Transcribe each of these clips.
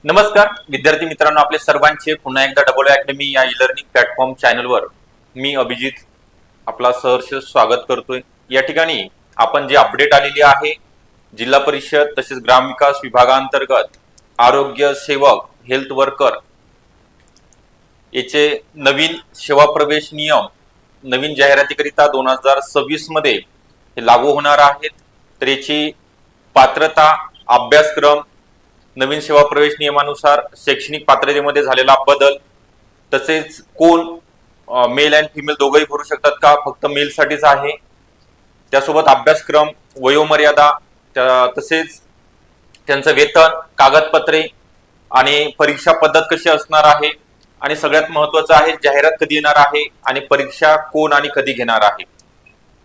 नमस्कार विद्यार्थी मित्रांनो, आपले सर्वांचे पुन्हा एकदा डबल अकॅडमी या ई लर्निंग प्लॅटफॉर्म चॅनलवर मी अभिजित आपला सहर्ष स्वागत करतोय। या ठिकाणी आपण जे अपडेट आलेली आहे जिल्हा परिषद तसेच ग्रामविकास विभागांतर्गत आरोग्य सेवक हेल्थ वर्कर याचे नवीन सेवा प्रवेश नियम नवीन जाहिरातीकरिता 2026 मध्ये हे लागू होणार आहेत। तर याची पात्रता, अभ्यासक्रम, नवीन सेवा प्रवेश नियमानुसार शैक्षणिक पात्रतेमध्ये झालेला बदल, तसेच कोण मेल अँड फिमेल दोघंही भरू शकतात का, फक्त मेल साठीच आहे, त्यासोबत अभ्यासक्रम, वयोमर्यादा, तसेच त्यांचं वेतन, कागदपत्रे आणि परीक्षा पद्धत कशी असणार आहे, आणि सगळ्यात महत्त्वाचं आहे जाहिरात कधी येणार आहे आणि परीक्षा कोण आणि कधी घेणार आहे।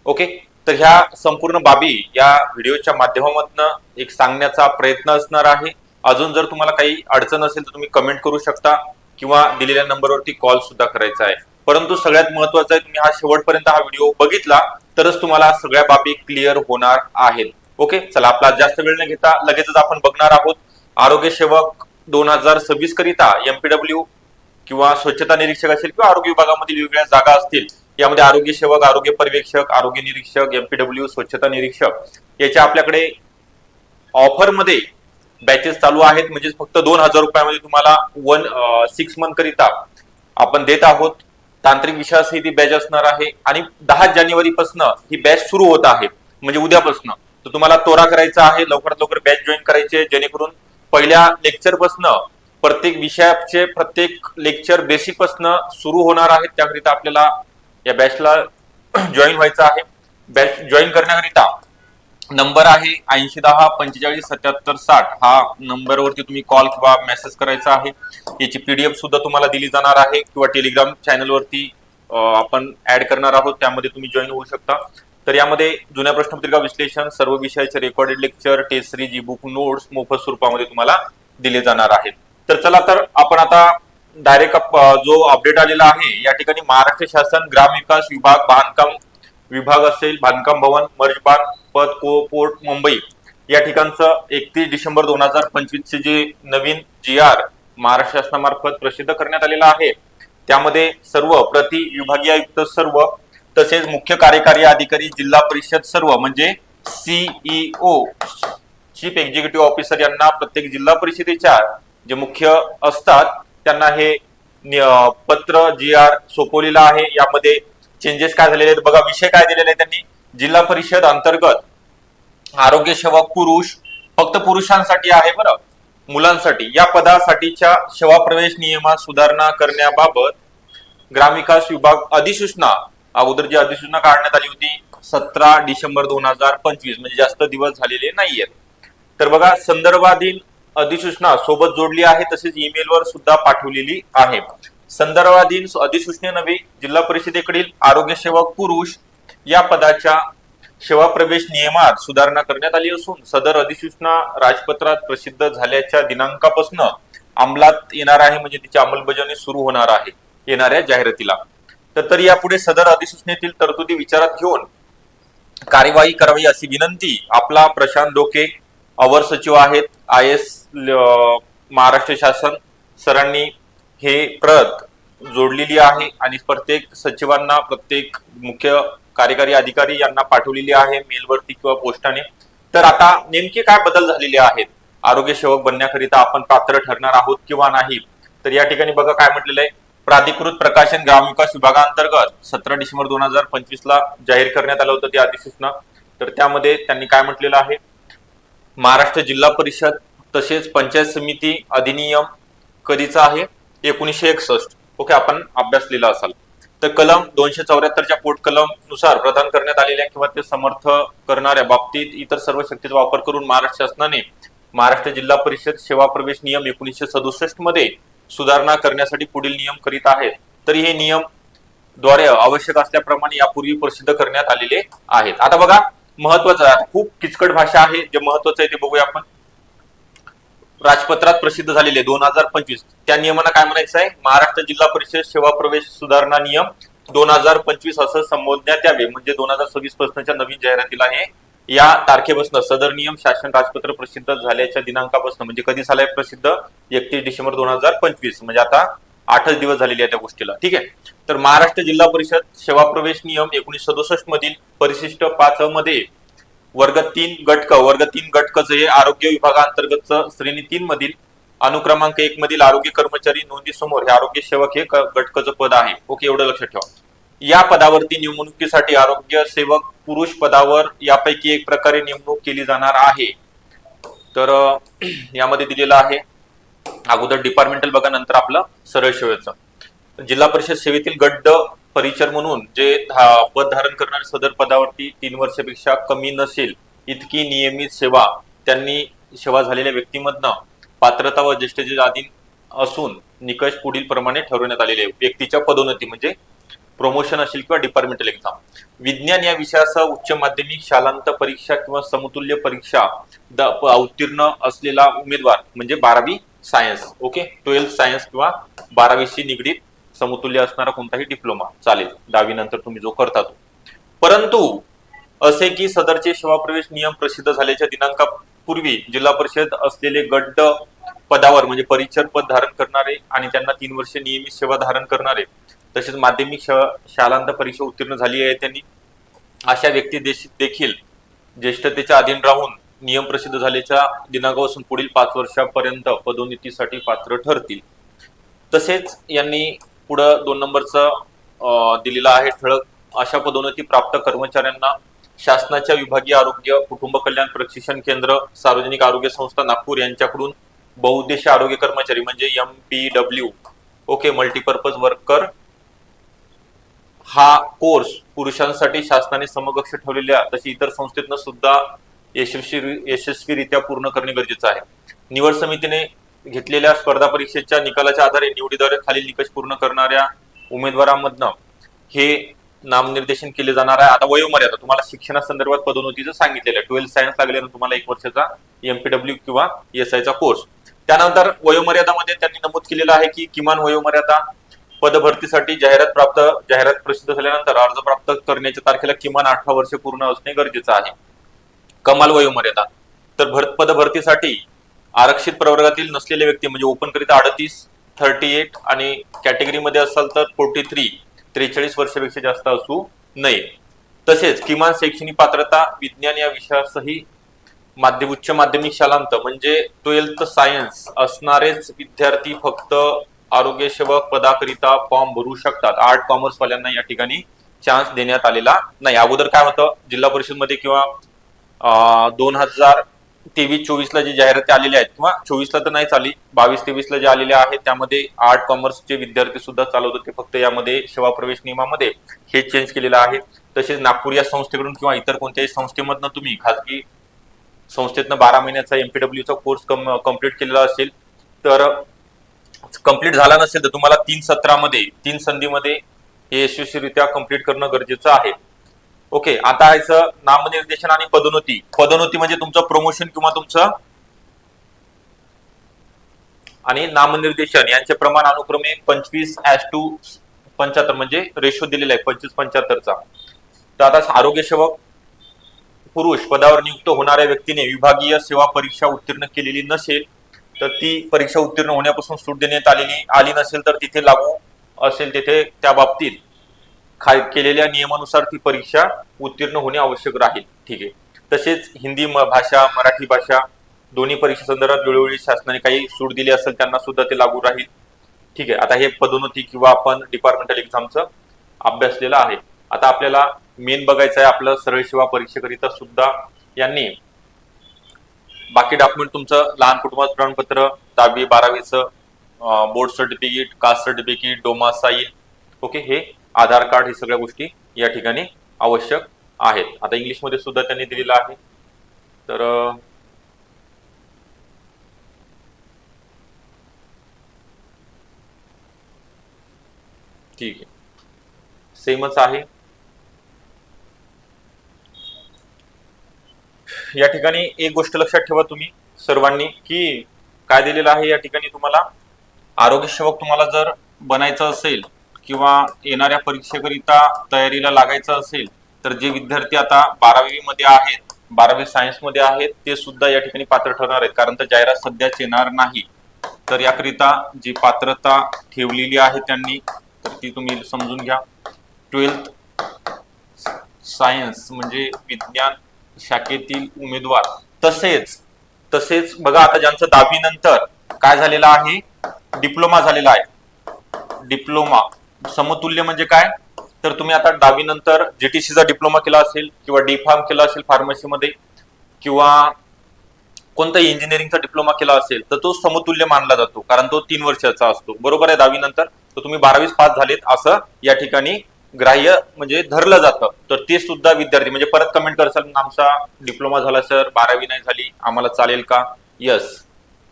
ओके, तर ह्या संपूर्ण बाबी या व्हिडिओच्या माध्यमातून एक सांगण्याचा प्रयत्न असणार आहे। अजून जर तुम्हाला काही अडचण असेल तर तुम्ही कमेंट करू शकता किंवा दिलेल्या नंबरवरती कॉल सुद्धा करायचा आहे। परंतु सगळ्यात महत्त्वाचं आहे, तुम्ही हा शेवटपर्यंत हा व्हिडिओ बघितला तरच तुम्हाला सगळ्या बाबी क्लिअर होणार आहेत। ओके, चला आपला जास्त वेळ न घेता लगेचच आपण बघणार आहोत आरोग्य सेवक 2026 करिता एमपीडब्ल्यू किंवा स्वच्छता निरीक्षक असेल किंवा आरोग्य विभागामधील वेगवेगळ्या जागा असतील, यामध्ये आरोग्य सेवक, आरोग्य पर्यवेक्षक, आरोग्य निरीक्षक, एमपीडब्ल्यू, स्वच्छता निरीक्षक याच्या आपल्याकडे ऑफर मध्ये बॅचेस चालू आहेत। म्हणजे फक्त 2000 रुपयामध्ये तुम्हाला 6 मंथ करिता आपण देत आहोत। तांत्रिक विषयासही ती बॅच असणार आहे आणि 10 जानेवारी पासून ही बॅच सुरू होत आहे, म्हणजे उद्यापासून। तर तुम्हाला तोरा करायचा आहे, लवकरात लवकर बॅच जॉईन करायची आहे, जेणेकरून पहिल्या लेक्चर पासून प्रत्येक विषयाचे प्रत्येक लेक्चर बेसिक पासून सुरू होणार आहेत। त्याकरिता आपल्याला या बॅचला जॉईन व्हायचं आहे। बॅच जॉईन करण्याकरिता नंबर आहे 8010457760, हा नंबरवरती तुम्ही कॉल किंवा मेसेज करायचा आहे। याची पीडीएफ सुद्धा तुम्हाला दिली जाणार आहे किंवा टेलिग्राम चॅनलवरती आपण ऍड करणार आहोत, त्यामध्ये तुम्ही जॉईन होऊ शकता। तर यामध्ये जुन्या प्रश्नपत्रिका विश्लेषण, सर्व विषयाचे recorded lecture, test series, E book, notes मोफत स्वरूपामध्ये तुम्हाला दिले जाणार आहेत। तर चला, तर आपण आता डायरेक्ट जो अपडेट आलेला आहे या ठिकाणी महाराष्ट्र शासन ग्रामविकास विभाग, बांधकाम विभाग असेल, बांधकाम भवन, मर्जबान पद, पोर्ट मुंबई या ठिकाणचं 31 डिसेंबर 2025 चे जे नवीन GR महाराष्ट्र शासनामार्फत प्रसिद्ध करण्यात आलेला आहे, त्यामध्ये सर्व प्रति विभागीय आयुक्त सर्व, तसेच मुख्य कार्यकारी अधिकारी जिल्हा परिषद सर्व म्हणजे CEO चीफ एक्झिक्युटिव्ह ऑफिसर यांना प्रत्येक जिल्हा परिषदेच्या जे मुख्य असतात त्यांना हे पत्र GR सोपवलेला आहे। यामध्ये चेंजेस काय झालेले आहेत बघा। विषय काय दिलेले आहे त्यांनी, जिल्हा परिषद अंतर्गत आरोग्य सेवक पुरुष, फक्त पुरुषांसाठी आहे बरं, मुलांसाठी या पदासाठीच्या सेवा प्रवेश नियमात सुधारणा करण्याबाबत ग्रामविकास विभाग अधिसूचना, अगोदर जी अधिसूचना काढण्यात आली होती 17 डिसेंबर 2025, म्हणजे जास्त दिवस झालेले नाहीयेत। तर बघा, संदर्भाधीन अधिसूचना सोबत जोडली आहे, तसेच ईमेल वर सुद्धा पाठवलेली आहे। संदर्भाधीन अधिसूचनेनवी जिल्हा परिषदेकडील आरोग्य सेवक पुरुष या पदाच्या सेवा प्रवेश नियमात सुधारणा करण्यात आली असून सदर अधिसूचना राजपत्रात प्रसिद्ध झाल्याच्या दिनांकापासून अंमलात येणार आहे, म्हणजे तिची अंमलबजावणी सुरू होणार आहे येणाऱ्या जाहिरातीला। तर यापुढे सदर अधिसूचनेतील तरतुदी विचारात घेऊन कार्यवाही करावी अशी विनंती आपला प्रशांत डोके, अवर सचिव आहेत IS महाराष्ट्र शासन सरांनी हे प्रत जोडलेली आहे आणि प्रत्येक सचिवांना, प्रत्येक मुख्य कार्यकारी अधिकारी यांना पाठवलेली आहे मेलवरती किंवा पोस्टाने। तर आता नेमके काय बदल झालेले आहेत, आरोग्य सेवक बनण्याकरिता आपण पात्र ठरणार आहोत किंवा नाही, तर या ठिकाणी बघा काय म्हटलेलं आहे। प्राधिकृत प्रकाशन ग्रामविकास विभागांतर्गत 17 डिसेंबर 2025 ला जाहीर करण्यात आलं होतं ती अधिसूचना। तर त्यामध्ये त्यांनी काय म्हटलेलं आहे, महाराष्ट्र जिल्हा परिषद तसेच पंचायत समिती अधिनियम कधीचा आहे, 1961। ओके, आपण अभ्यास लिहिला असाल तर कलम 274च्या पोट कलम नुसार प्रदान करण्यात आलेल्या किंवा ते समर्थ करणाऱ्या बाबतीत इतर सर्व शक्तीचा वापर करून महाराष्ट्र शासनाने महाराष्ट्र जिल्हा परिषद सेवा प्रवेश नियम 1967 मध्ये सुधारणा करण्यासाठी पुढील नियम करीत आहेत। तरी हे नियम द्वारे आवश्यक असल्याप्रमाणे यापूर्वी प्रसिद्ध करण्यात आलेले आहेत। आता बघा, महत्वाचं आहे, खूप किचकट भाषा आहे, जे महत्वाचं आहे ते बघूया आपण। राजपत्रात प्रसिद्ध झालेले 2025 त्या नियमांना काय म्हणायचं आहे, महाराष्ट्र जिल्हा परिषद सेवा प्रवेश सुधारणा नियम 2025 असं संबोधण्यात यावे, म्हणजे 2026 पासूनच्या नवीन जाहिरातीला हे या तारखेपासून सदर नियम शासन राजपत्र प्रसिद्ध झाल्याच्या दिनांकापासून, म्हणजे कधी झालाय प्रसिद्ध, 31 डिसेंबर 2025, म्हणजे आता 8च दिवस झालेले आहेत त्या गोष्टीला. ठीक आहे. तर महाराष्ट्र जिल्हा परिषद सेवा प्रवेश नियम 1967 मधील परिशिष्ट 5 मध्ये वर्ग 3 गटक जे आरोग्य विभागांतर्गत श्रेणी 3 मधील अनुक्रमांक 1 मधील आरोग्य कर्मचारी नोंदीसमोर हे आरोग्य सेवक हे गटकचं पद आहे. ओके, एवढं लक्षात ठेवा. या पदावरती निवडणुकीसाठी आरोग्य सेवक पुरुष पदावर यापैकी एक प्रकारे नेमणूक केली जाणार आहे. तर यामध्ये दिलेलं आहे अगोदर डिपार्टमेंटल बघा, नंतर आपलं सरळ सेवेचं. जिल्हा परिषद सेवेतील गट परिचर म्हणून जे पद धारण करणारे सदर पदावरती 3 वर्षापेक्षा कमी नसेल इतकी नियमित सेवा त्यांनी सेवा झालेल्या व्यक्तीमधनं पात्रता व ज्येष्ठतेचे अधीन असून निकष पुढील प्रमाणे ठरवण्यात आलेले. व्यक्तीच्या पदोन्नती म्हणजे प्रमोशन असेल किंवा डिपार्टमेंटल एक्झाम. विज्ञान या विषयासह उच्च माध्यमिक शालांत परीक्षा किंवा समतुल्य परीक्षा उत्तीर्ण असलेला उमेदवार म्हणजे 12वी सायन्स. ओके, 12th सायन्स किंवा 12वीशी निगडीत समतुल्य असणारा कोणताही डिप्लोमा चालेल, 10वी नंतर तुम्ही जो करता तो. परंतु असे की सदरचे सेवा प्रवेश नियम प्रसिद्ध झाल्याच्या दिनांकापूर्वी जिल्हा परिषद असलेले गट पदावर म्हणजे परिचर पद धारण करणारे आणि त्यांना 3 वर्षे नियमित सेवा धारण करणारे तसेच माध्यमिक शालांत परीक्षा उत्तीर्ण झाली आहे त्यांनी अशा व्यक्ती देखील ज्येष्ठतेच्या अधीन राहून नियम प्रसिद्ध झाल्याच्या दिनांकापासून पुढील 5 वर्षापर्यंत पदोन्नतीसाठी पात्र ठरतील. तसेच यांनी पुढं 2 नंबरचं दिलेलं आहे ठळक. अशा पदोन्नती प्राप्त कर्मचाऱ्यांना शासनाच्या विभागीय आरोग्य कुटुंब कल्याण प्रशिक्षण केंद्र सार्वजनिक आरोग्य संस्था नागपूर यांच्याकडून बहुउद्देशीय आरोग्य कर्मचारी म्हणजे MPW ओके मल्टीपर्पज वर्कर हा कोर्स पुरुषांसाठी शासनाने समकक्ष ठेवलेल्या तशी इतर संस्थेतनं सुद्धा यशस्वीरित्या पूर्ण करणे गरजेचं आहे. निवड समितीने घेतलेल्या स्पर्धा परीक्षेच्या निकालाच्या आधारे निवडीद्वारे खालील निकष पूर्ण करणाऱ्या उमेदवारांमधनं हे नामनिर्देशन केले जाणार आहे. आता वयोमर्यादा तुम्हाला शिक्षणासंदर्भात पदोन्नतीचं सांगितलेलं आहे. 12th सायन्स लागल्यानंतर तुम्हाला 1 वर्षाचा MPW किंवा SI चा कोर्स. त्यानंतर वयोमर्यादामध्ये त्यांनी नमूद केलेलं आहे की किमान वयोमर्यादा पदभरतीसाठी जाहिरात प्रसिद्ध झाल्यानंतर अर्ज प्राप्त करण्याच्या तारखेला किमान 18 वर्ष पूर्ण असणे गरजेचं आहे. कमाल वयोमर्यादा तर पदभरतीसाठी आरक्षित प्रवर्गातील नसलेले व्यक्ती म्हणजे ओपन करिता 38, 38 आणि कॅटेगरीमध्ये असाल तर 43 वर्षापेक्षा जास्त असू नये. तसेच किमान शैक्षणिक पात्रता विज्ञान या विषयासही उच्च माध्यमिक शालांत म्हणजे 12th सायन्स असणारेच विद्यार्थी फक्त आरोग्य सेवक पदाकरिता फॉर्म भरू शकतात. आर्ट कॉमर्स वाल्यांना या ठिकाणी चान्स देण्यात आलेला नाही. अगोदर काय होतं जिल्हा परिषद मध्ये किंवा 2023-24 ला जे जाहिराती आलेल्या आहेत किंवा 24 ला तर नाही चाली 22-23 ला जे आलेले आहेत त्यामध्ये आर्ट कॉमर्सचे विद्यार्थी सुद्धा चालवत होते. फक्त यामध्ये सेवा प्रवेश नियमामध्ये हे चेंज केलेलं आहे. तसेच नागपूर या संस्थेकडून किंवा इतर कोणत्याही संस्थेमधनं तुम्ही खाजगी संस्थेतनं 12 महिन्याचा MPW चा कोर्स कम्प्लीट केलेला असेल तर कम्प्लीट झाला नसेल तर तुम्हाला 3 संधीमध्ये हे यशस्वीरित्या कम्प्लीट करणं गरजेचं आहे. ओके, आता याचं नामनिर्देशन आणि पदोन्नती म्हणजे तुमचं प्रमोशन किंवा तुमचं आणि नामनिर्देशन यांचे प्रमाण अनुक्रमे 25:75 म्हणजे रेशो दिलेला आहे 25-75 चा. तर आता आरोग्य सेवक पुरुष पदावर नियुक्त होणाऱ्या व्यक्तीने विभागीय सेवा परीक्षा उत्तीर्ण केलेली नसेल तर ती परीक्षा उत्तीर्ण होण्यापासून सूट देण्यात आली नसेल तर तिथे लागू असेल तिथे त्या बाबतीत केलेल्या नियमानुसार ती परीक्षा उत्तीर्ण होणे आवश्यक राहील. ठीक आहे. तसेच हिंदी भाषा मराठी भाषा दोन्ही परीक्षा संदर्भात वेळोवेळी शासनाने काही सूट दिली असेल त्यांना सुद्धा ते लागू राहील. ठीक आहे. आता हे पदोन्नती किंवा आपण डिपार्टमेंटल एक्झामचं अभ्यासलेलं आहे. आता आपल्याला मेन बघायचं आहे आपलं सरळ सेवा परीक्षेकरिता सुद्धा यांनी बाकी डॉक्युमेंट तुमचं लहान कुटुंबाचं प्रमाणपत्र 10वी 12वीचं board certificate caste certificate domicile okay हे आधार कार्ड हे सगळ्या गोष्टी या ठिकाणी आवश्यक आहेत. आता इंग्लिश मध्ये सुद्धा त्यांनी दिलेलं आहे. तर ठीक आहे सेमच आहे. या ठिकाणी एक गोष्ट लक्षात ठेवा तुम्ही सर्वांनी की काय दिलेलं आहे या ठिकाणी तुम्हाला आरोग्य सेवक तुम्हाला जर बनायचं असेल किंवा येणाऱ्या परीक्षेकरिता तयारीला लागायचं असेल तर जे विद्यार्थी आता 12वी मध्ये आहेत 12वी सायन्स मध्ये आहेत ते सुद्धा या ठिकाणी पात्र ठरणार आहेत, कारण तर जाहिरात सध्याच येणार नाही. तर याकरिता जी पात्रता ठेवलेली आहे त्यांनी, तर ती तुम्ही समजून घ्या. 12th सायन्स म्हणजे विज्ञान शाखेतील उमेदवार. तसेच बघा, आता ज्यांचं 10वी नंतर काय झालेलं आहे, डिप्लोमा झालेला आहे. डिप्लोमा समतुल्य म्हणजे काय, तर तुम्ही आता 10वी नंतर जीटीसीचा डिप्लोमा केला असेल किंवा डी फार्म केला असेल फार्मसीमध्ये, किंवा कोणताही इंजिनिअरिंगचा डिप्लोमा केला असेल, तर तो समतुल्य मानला जातो, कारण तो 3 वर्षाचा असतो. बरोबर आहे. 10वी नंतर तर तुम्ही 12वी पास झालेत असं या ठिकाणी ग्राह्य म्हणजे धरलं जातं. तर ते सुद्धा विद्यार्थी म्हणजे परत कमेंट करसाल, आमचा डिप्लोमा झाला सर, 12वी नाही झाली, आम्हाला चालेल का? यस,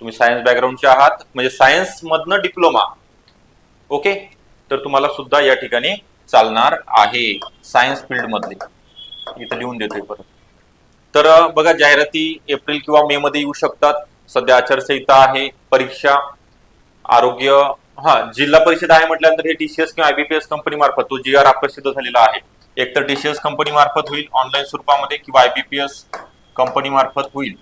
तुम्ही सायन्स बॅकग्राऊंडचे आहात म्हणजे सायन्स मधनं डिप्लोमा, ओके, तर तुम्हाला सुद्धा या ठिकाणी चालणार आहे. सायन्स फील्ड मधले इथं लिहून देतोय परत. तर बघा, जाहिराती एप्रिल किंवा मे मध्ये येऊ शकतात. सध्या आचारसंहिता आहे. परीक्षा आरोग्य, जिल्हा परिषद आहे म्हटल्यानंतर हे टीसीएस किंवा आयबीपीएस कंपनी मार्फत तो GR प्रसिद्ध झालेला आहे. एक तर टीसीएस कंपनी मार्फत होईल ऑनलाईन स्वरूपामध्ये, किंवा आयबीपीएस कंपनी मार्फत होईल.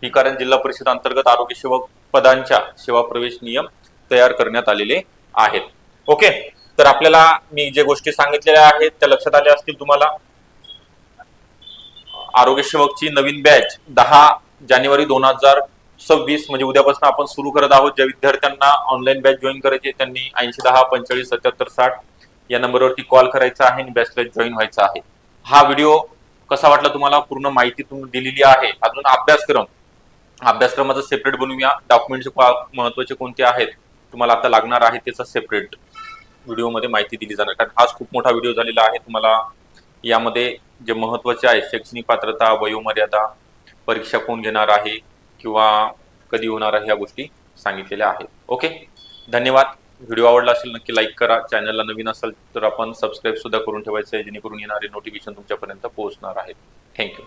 ही कारण जिल्हा परिषद अंतर्गत आरोग्य सेवक पदांच्या सेवा प्रवेश नियम तयार करण्यात आलेले आहेत. ओके, तर आपल्याला मी जे गोष्टी सांगितलेल्या आहेत त्या लक्षात आल्या असतील तुम्हाला. आरोग्य सेवकची नवीन बॅच 10 जानेवारी 2026 म्हणजे उद्यापासून आपण सुरू करत आहोत. ज्या विद्यार्थ्यांना ऑनलाईन बॅच जॉईन करायची त्यांनी 8010 45 77 60 या नंबरवरती कॉल करायचा आहे आणि बॅचला जॉईन व्हायचं आहे. हा व्हिडिओ कसा वाटला तुम्हाला? पूर्ण माहिती तुम्ही दिलेली आहे. अजून अभ्यासक्रमाचं सेपरेट बनवूया. डॉक्युमेंट्स महत्वाचे कोणते आहेत तुम्हाला आता लागणार आहे त्याचा सेपरेट व्हिडिओमध्ये माहिती दिली जाणार, कारण हाच खूप मोठा व्हिडिओ झालेला आहे. तुम्हाला यामध्ये जे महत्वाचे आहे, शैक्षणिक पात्रता, वयोमर्यादा, परीक्षा कोण घेणार आहे किंवा कधी होणार आहे, या गोष्टी सांगितलेल्या आहेत. ओके, धन्यवाद. व्हिडिओ आवडला असेल नक्की लाईक करा. चॅनलला नवीन असेल तर आपण सबस्क्राईब सुद्धा करून ठेवायचं आहे, जेणेकरून येणारे नोटिफिकेशन तुमच्यापर्यंत पोहोचणार आहेत. थँक्यू.